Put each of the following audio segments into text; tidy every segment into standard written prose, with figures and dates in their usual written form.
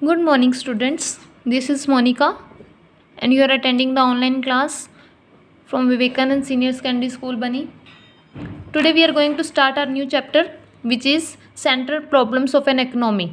Good morning, students. This is Monica, and you are attending the online class from Vivekanand Senior Secondary School, Bani. Today, we are going to start our new chapter, which is Central Problems of an Economy.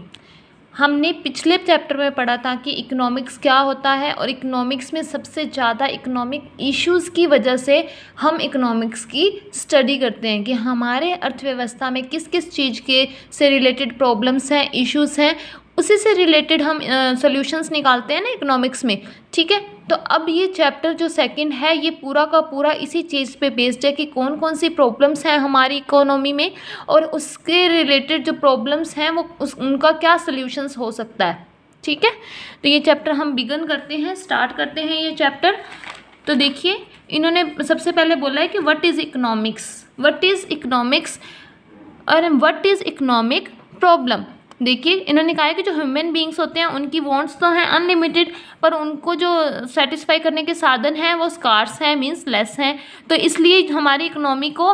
हमने पिछले chapter में पढ़ा था कि economics क्या होता है और इकोनॉमिक्स में सबसे ज़्यादा इकोनॉमिक इश्यूज़ की वजह से हम इकोनॉमिक्स की स्टडी करते हैं कि हमारे अर्थव्यवस्था में किस किस चीज़ के से रिलेटेड प्रॉब्लम्स हैं, इश्यूज़ हैं, उसी से रिलेटेड हम सॉल्यूशंस निकालते हैं ना इकोनॉमिक्स में। ठीक है, तो अब ये चैप्टर जो सेकंड है ये पूरा का पूरा इसी चीज़ पे बेस्ड है कि कौन कौन सी प्रॉब्लम्स हैं हमारी इकोनॉमी में और उसके रिलेटेड जो प्रॉब्लम्स हैं वो उनका क्या सॉल्यूशंस हो सकता है। ठीक है, तो ये चैप्टर हम बिगन करते हैं, स्टार्ट करते हैं ये चैप्टर। तो देखिए, इन्होंने सबसे पहले बोला है कि what is economics, what is economics और व्हाट इज़ इकोनॉमिक प्रॉब्लम। देखिए, इन्होंने कहा है कि जो ह्यूमन बीइंग्स होते हैं उनकी वांट्स तो हैं अनलिमिटेड, पर उनको जो सेटिस्फाई करने के साधन हैं वो स्कार्स हैं, मींस लेस हैं। तो इसलिए हमारी इकोनॉमी को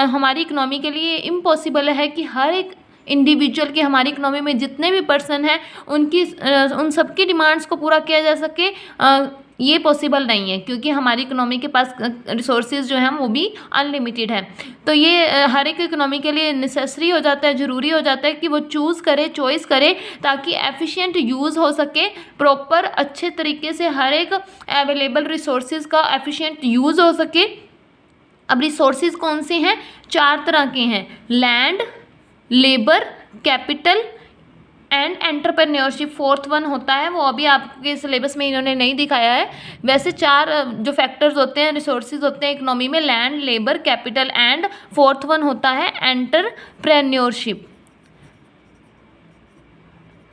हमारी इकोनॉमी के लिए इम्पॉसिबल है कि हर एक इंडिविजुअल के हमारी इकोनॉमी में जितने भी पर्सन हैं उन सबकी डिमांड्स को पूरा किया जा सके, ये पॉसिबल नहीं है क्योंकि हमारी इकोनॉमी के पास रिसोर्सेज जो हैं वो भी अनलिमिटेड है। तो ये हर एक इकोनॉमी के लिए नेसेसरी हो जाता है, ज़रूरी हो जाता है कि वो चॉइस करे ताकि एफिशिएंट यूज़ हो सके, प्रॉपर अच्छे तरीके से हर एक अवेलेबल रिसोर्सेज का एफिशिएंट यूज़ हो सके। अब रिसोर्सेज कौन से हैं? 4 तरह के हैं, land, labour, capital and entrepreneurship. 4th one होता है, वो अभी आपके सिलेबस में इन्होंने नहीं दिखाया है। वैसे 4 जो फैक्टर्स होते हैं, रिसोर्सेज होते हैं इकोनॉमी में, land, labour, capital and 4th one होता है एंटरप्रेन्योरशिप।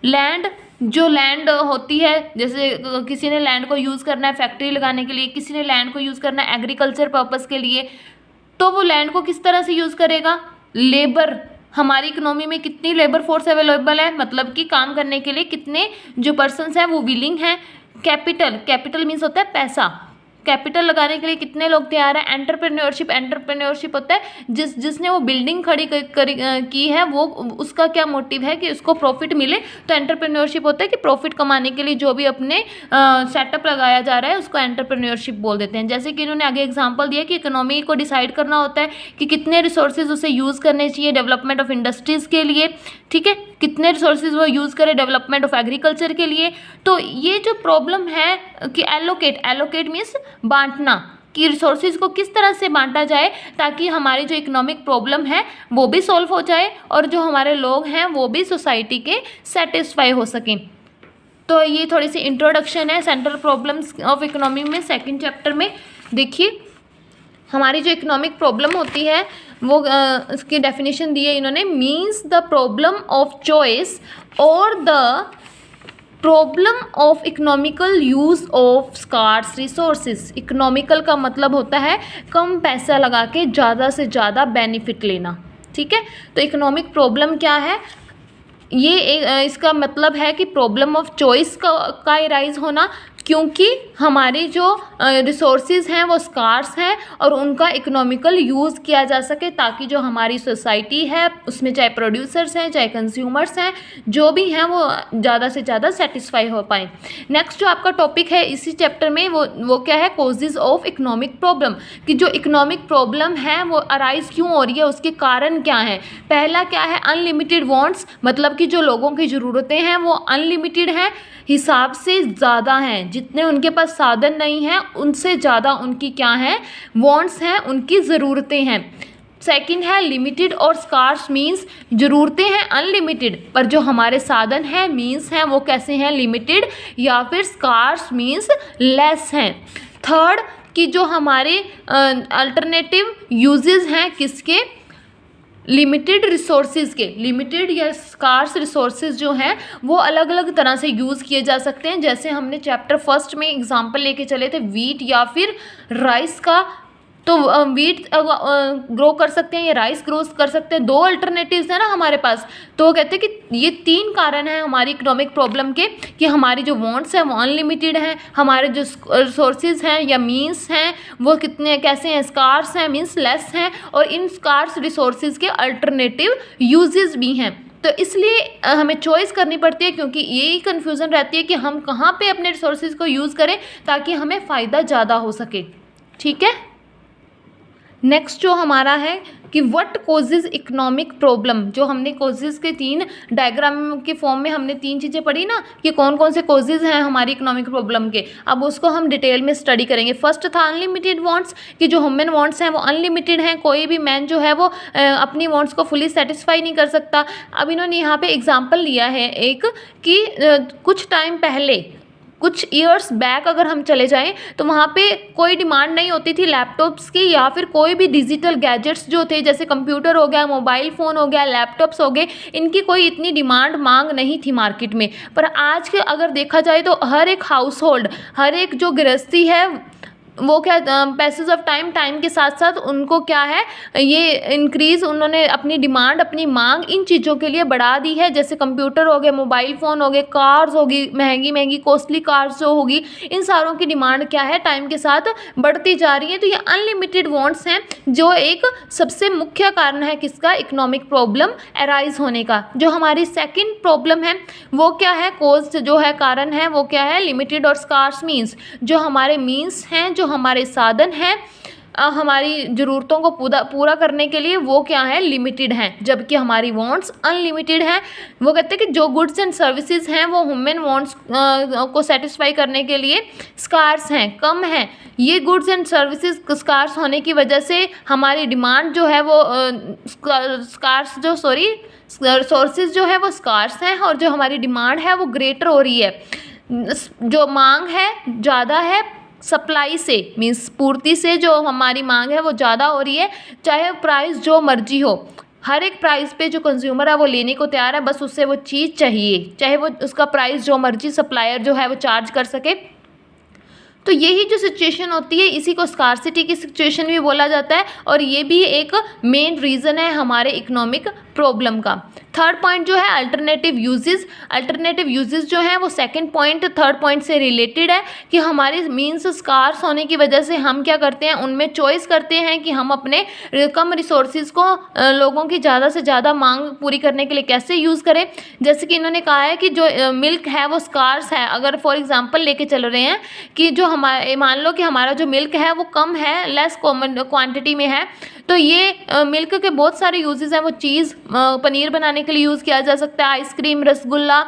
लैंड होती है, जैसे किसी ने लैंड को यूज़ करना है फैक्ट्री लगाने के लिए, किसी ने लैंड को यूज़ करना है एग्रीकल्चर पर्पस के लिए, तो वो लैंड को किस तरह से यूज़ करेगा। लेबर, हमारी इकोनॉमी में कितनी लेबर फोर्स अवेलेबल है, मतलब कि काम करने के लिए कितने जो पर्सन्स हैं वो विलिंग हैं। कैपिटल मीन्स होता है पैसा, कैपिटल लगाने के लिए कितने लोग तैयार हैं। एंटरप्रेन्योरशिप होता है जिसने वो बिल्डिंग खड़ी की है, वो उसका क्या मोटिव है कि उसको प्रॉफिट मिले। तो एंटरप्रेन्योरशिप होता है कि प्रॉफिट कमाने के लिए जो भी अपने सेटअप लगाया जा रहा है उसको एंटरप्रेन्योरशिप बोल देते हैं। जैसे कि इन्होंने आगे एग्जांपल दिया कि इकोनॉमी को डिसाइड करना होता है कि कितने रिसोर्सेज उसे यूज़ करने चाहिए डेवलपमेंट ऑफ इंडस्ट्रीज़ के लिए, ठीक है, कितने रिसोर्सेज वो यूज़ करे डेवलपमेंट ऑफ एग्रीकल्चर के लिए। तो ये जो प्रॉब्लम है कि एलोकेट मीन्स बांटना, कि रिसोर्सेज को किस तरह से बांटा जाए ताकि हमारी जो इकोनॉमिक प्रॉब्लम है वो भी सॉल्व हो जाए और जो हमारे लोग हैं वो भी सोसाइटी के सेटिस्फाई हो सकें। तो ये थोड़ी सी इंट्रोडक्शन है सेंट्रल प्रॉब्लम्स ऑफ इकोनॉमी में, सेकंड चैप्टर में। देखिए, हमारी जो इकोनॉमिक प्रॉब्लम होती है वो उसकी डेफिनेशन दी है इन्होंने, means the problem of choice और the problem of economical use of scarce resources. Economical का मतलब होता है कम पैसा लगा के ज़्यादा से ज़्यादा बेनिफिट लेना। ठीक है, तो इकोनॉमिक प्रॉब्लम क्या है, ये इसका मतलब है कि प्रॉब्लम ऑफ चॉइस का राइज होना, क्योंकि हमारे जो रिसोर्सेज हैं वो स्कार्स हैं और उनका इकोनॉमिकल यूज़ किया जा सके ताकि जो हमारी सोसाइटी है उसमें चाहे प्रोड्यूसर्स हैं चाहे कंज्यूमर्स हैं जो भी हैं वो ज़्यादा से ज़्यादा सेटिस्फाई हो पाएँ। नेक्स्ट जो आपका टॉपिक है इसी चैप्टर में वो क्या है, कॉजेज़ ऑफ इकोनॉमिक प्रॉब्लम, कि जो इकोनॉमिक प्रॉब्लम है वो अराइज क्यों हो रही है, उसके कारण क्या है। पहला क्या है, अनलिमिटेड वांट्स, मतलब कि जो लोगों की ज़रूरतें हैं वो अनलिमिटेड हैं, हिसाब से ज़्यादा हैं, जितने उनके पास साधन नहीं हैं उनसे ज़्यादा उनकी क्या है, वांट्स हैं, उनकी ज़रूरतें हैं। सेकंड है लिमिटेड और स्कार्स, मीन्स ज़रूरतें हैं अनलिमिटेड पर जो हमारे साधन हैं मीन्स हैं वो कैसे हैं, लिमिटेड या फिर स्कार्स मीन्स लेस हैं। थर्ड कि जो हमारे अल्टरनेटिव यूजेस हैं किसके, लिमिटेड रिसोर्सेज के, लिमिटेड या स्कार्स रिसोर्सेज जो हैं वो अलग अलग तरह से यूज़ किए जा सकते हैं। जैसे हमने चैप्टर फर्स्ट में एग्जांपल लेके चले थे वीट या फिर राइस का, तो वीट ग्रो कर सकते हैं या राइस ग्रो कर सकते हैं, 2 अल्टरनेटिव्स हैं ना हमारे पास। तो वो कहते हैं कि ये 3 कारण हैं हमारी इकोनॉमिक प्रॉब्लम के, कि हमारी जो वांट्स हैं वो अनलिमिटेड हैं, हमारे जो रिसोर्सेज हैं या मीन्स हैं वो कितने कैसे हैं, स्कार्स हैं मीन्स लेस हैं, और इन स्कार्स रिसोर्सेज के अल्टरनेटिव यूजेस भी हैं। तो इसलिए हमें चॉइस करनी पड़ती है, क्योंकि यही कन्फ्यूज़न रहती है कि हम कहाँ पे अपने रिसोर्सेज को यूज़ करें ताकि हमें फ़ायदा ज़्यादा हो सके। ठीक है, नेक्स्ट जो हमारा है कि व्हाट कॉजेज इकोनॉमिक प्रॉब्लम, जो हमने कॉजेज के 3 डायग्राम के फॉर्म में हमने 3 चीज़ें पढ़ी ना कि कौन कौन से कॉजेज हैं हमारी इकोनॉमिक प्रॉब्लम के, अब उसको हम डिटेल में स्टडी करेंगे। फर्स्ट था अनलिमिटेड वांट्स, कि जो ह्यूमन वांट्स हैं वो अनलिमिटेड हैं, कोई भी मैन जो है वो अपनी वांट्स को फुली सेटिस्फाई नहीं कर सकता। अब इन्होंने यहाँ पे एग्जाम्पल लिया है एक कि कुछ टाइम पहले, कुछ ईयर्स बैक अगर हम चले जाएं तो वहाँ पे कोई डिमांड नहीं होती थी लैपटॉप्स की या फिर कोई भी डिजिटल गैजेट्स जो थे, जैसे कंप्यूटर हो गया, मोबाइल फ़ोन हो गया, लैपटॉप्स हो गए, इनकी कोई इतनी डिमांड मांग नहीं थी मार्केट में। पर आज के अगर देखा जाए तो हर एक हाउस होल्ड, हर एक जो गृहस्थी है वो क्या पैसेज ऑफ टाइम के साथ साथ उनको क्या है ये इंक्रीज़, उन्होंने अपनी डिमांड, अपनी मांग इन चीज़ों के लिए बढ़ा दी है। जैसे कंप्यूटर हो गए, मोबाइल फ़ोन हो गए, कार्स होगी, महंगी महंगी कॉस्टली कार्स जो होगी, इन सारों की डिमांड क्या है टाइम के साथ बढ़ती जा रही है। तो ये अनलिमिटेड वांट्स हैं जो एक सबसे मुख्य कारण है किसका, इकोनॉमिक प्रॉब्लम अराइज होने का। जो हमारी सेकेंड प्रॉब्लम है वो क्या है, कॉज जो है, कारण है वो क्या है, लिमिटेड और स्कार्स मीन्स, जो हमारे मीन्स हैं, जो हमारे साधन हैं हमारी ज़रूरतों को पूरा करने के लिए वो क्या है, लिमिटेड हैं, जबकि हमारी वांट्स अनलिमिटेड हैं। वो कहते हैं कि जो गुड्स एंड सर्विसेज हैं वो ह्यूमन वांट्स को सेटिस्फाई करने के लिए स्कार्स हैं, कम हैं। ये गुड्स एंड सर्विसेज स्कार्स होने की वजह से हमारी डिमांड जो है वो सोर्सेज जो है वो स्कार्स हैं और जो हमारी डिमांड है वो ग्रेटर हो रही है। जो मांग है ज़्यादा है सप्लाई से, मीन्स पूर्ति से जो हमारी मांग है वो ज़्यादा हो रही है, चाहे प्राइस जो मर्जी हो। हर एक प्राइस पे जो कंज्यूमर है वो लेने को तैयार है, बस उससे वो चीज़ चाहिए, चाहे वो उसका प्राइस जो मर्जी सप्लायर जो है वो चार्ज कर सके। तो यही जो सिचुएशन होती है इसी को स्कार्सिटी की सिचुएशन भी बोला जाता है और ये भी एक मेन रीज़न है हमारे इकोनॉमिक प्रॉब्लम का। थर्ड पॉइंट जो है अल्टरनेटिव यूजेस, अल्टरनेटिव यूजेस जो है वो सेकंड पॉइंट थर्ड पॉइंट से रिलेटेड है कि हमारे मीन्स स्कार्स होने की वजह से हम क्या करते हैं, उनमें चॉइस करते हैं कि हम अपने कम रिसोर्सेज को लोगों की ज़्यादा से ज़्यादा मांग पूरी करने के लिए कैसे यूज़ करें। जैसे कि इन्होंने कहा है कि जो मिल्क है वो स्कार्स है, अगर फॉर एग्जाम्पल लेके चल रहे हैं कि जो हमारे, मान लो कि हमारा जो मिल्क है वो कम है, लेस कॉमन क्वांटिटी में है, तो ये मिल्क के बहुत सारे यूजेस हैं। वो चीज़ पनीर बनाने के लिए यूज़ किया जा सकता है, आइसक्रीम, रसगुल्ला,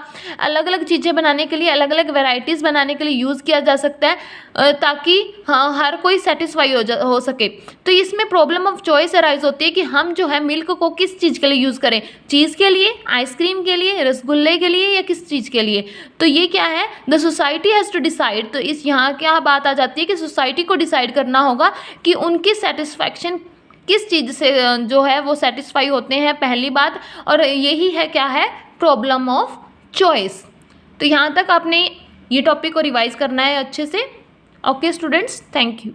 अलग अलग चीज़ें बनाने के लिए, अलग अलग वैरायटीज़ बनाने के लिए यूज़ किया जा सकता है ताकि हाँ हर कोई सेटिस्फाई हो सके। तो इसमें प्रॉब्लम ऑफ चॉइस अराइज होती है कि हम जो है मिल्क को किस चीज़ के लिए यूज़ करें, चीज़ के लिए, आइसक्रीम के लिए, रसगुल्ले के लिए, या किस चीज़ के लिए। तो ये क्या है, the society has to decide. तो इस यहाँ क्या बात आ जाती है कि सोसाइटी को डिसाइड करना होगा कि उनकी सेटिस्फैक्शन किस चीज़ से जो है वो सेटिस्फाई होते हैं, पहली बात। और यही है क्या है, प्रॉब्लम ऑफ चॉइस। तो यहाँ तक आपने ये टॉपिक को रिवाइज करना है अच्छे से। Okay students, thank you.